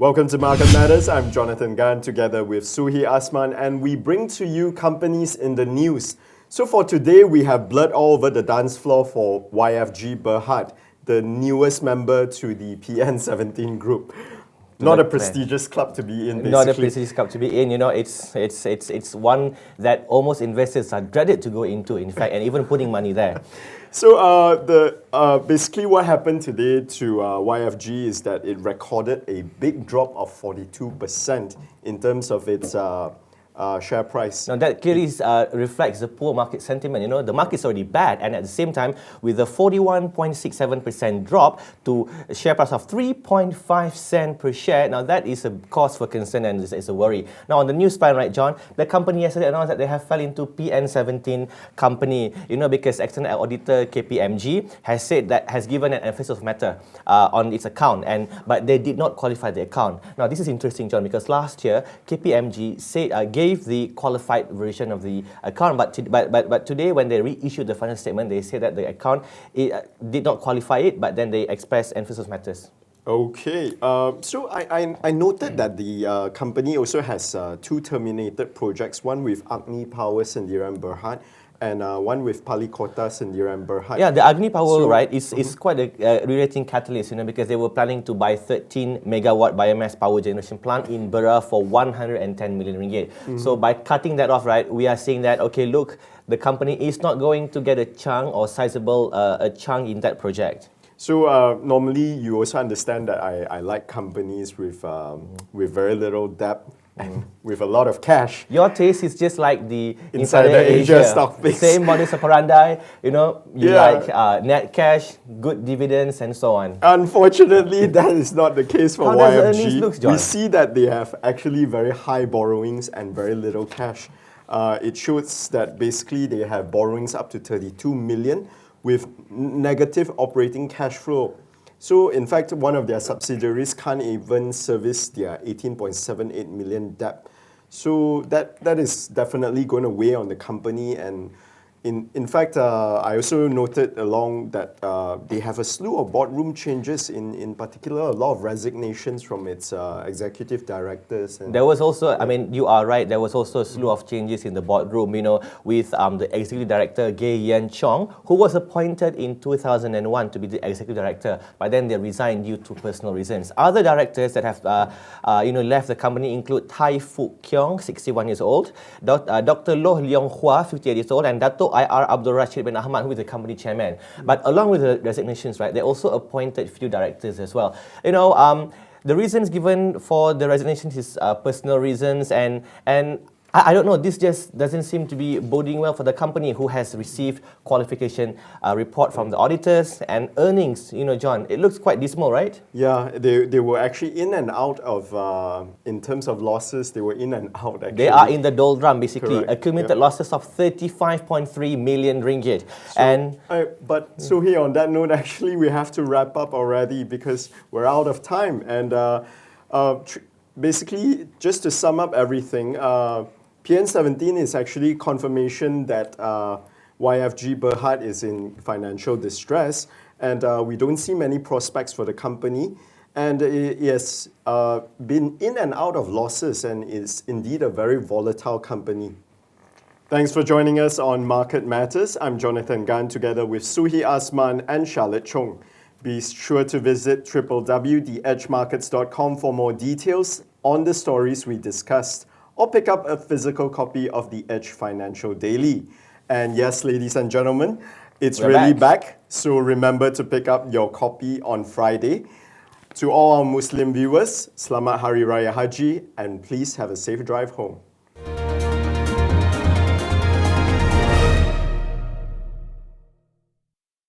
Welcome to Market Matters. I'm Jonathan Gan together with Suhi Asman, and we bring to you companies in the news. So for today, we have blood all over the dance floor for YFG Berhad, the newest member to the PN17 group. Not a prestigious club to be in, basically. Not a prestigious club to be in. You know, it's one that almost investors are dreaded to go into, in fact, and even putting money there. So basically what happened today to YFG is that it recorded a big drop of 42% in terms of its share price. Now that clearly reflects the poor market sentiment. You know, the market's already bad, and at the same time, with a 41.67% drop to a share price of 3.5 cents per share, now that is a cause for concern and it's a worry. Now on the news plan, right, John, the company yesterday announced that they have fell into PN17 company. You know, because external auditor KPMG has given an emphasis of matter on its account, but they did not qualify the account. Now this is interesting, John, because last year KPMG gave the qualified version of the account, but today when they reissued the final statement, they said that the account did not qualify it, but then they expressed emphasis matters. Okay, so I noted that the company also has two terminated projects, one with Agni Power Sendirian Berhad and one with Palikota Sendirian Berhad. Yeah, the Agni Power, right, is quite a relating catalyst, you know, because they were planning to buy 13 megawatt biomass power generation plant in Berar for 110 million ringgit. So by cutting that off, right, we are saying that, okay, look, the company is not going to get a chunk or sizable a chunk in that project. So normally you also understand that I like companies with very little debt and with a lot of cash. Your taste is just like the Insider Asia stock picks. Same modus operandi, you know, you like net cash, good dividends and so on. Unfortunately, that is not the case for How YFG. does the earnings look, John? We see that they have actually very high borrowings and very little cash. It shows that basically they have borrowings up to 32 million with negative operating cash flow. So in fact, one of their subsidiaries can't even service their 18.78 million debt. So that is definitely going to weigh on the company. And in fact, I also noted along that they have a slew of boardroom changes, in particular a lot of resignations from its executive directors. And there was also, I mean, you are right, there was also a slew of changes in the boardroom, you know, with the executive director, Gay Yan Chong, who was appointed in 2001 to be the executive director, but then they resigned due to personal reasons. Other directors that have, left the company include Tai Fook Kiong, 61 years old, Dr. Loh Leong Hua, 58 years old, and Dato' IR Abdul Rashid bin Ahmad, who is the company chairman. But along with the resignations, right, they also appointed few directors as well. You know, the reasons given for the resignations is personal reasons, and I don't know, this just doesn't seem to be boding well for the company, who has received qualification report from the auditors and earnings. You know, John, it looks quite dismal, right? Yeah, they were actually in and out of, in terms of losses, they were in and out actually. They are in the doldrum, basically. Correct. Accumulated losses of 35.3 million ringgit. So here on that note, actually, we have to wrap up already because we're out of time. And basically, just to sum up everything, PN17 is actually confirmation that YFG Berhad is in financial distress, and we don't see many prospects for the company. And it has been in and out of losses and is indeed a very volatile company. Thanks for joining us on Market Matters. I'm Jonathan Gan together with Suhi Asman and Charlotte Chong. Be sure to visit www.theedgemarkets.com for more details on the stories we discussed, or pick up a physical copy of the Edge Financial Daily. And yes, ladies and gentlemen, it's really back. So remember to pick up your copy on Friday. To all our Muslim viewers, Selamat Hari Raya Haji, and please have a safe drive home.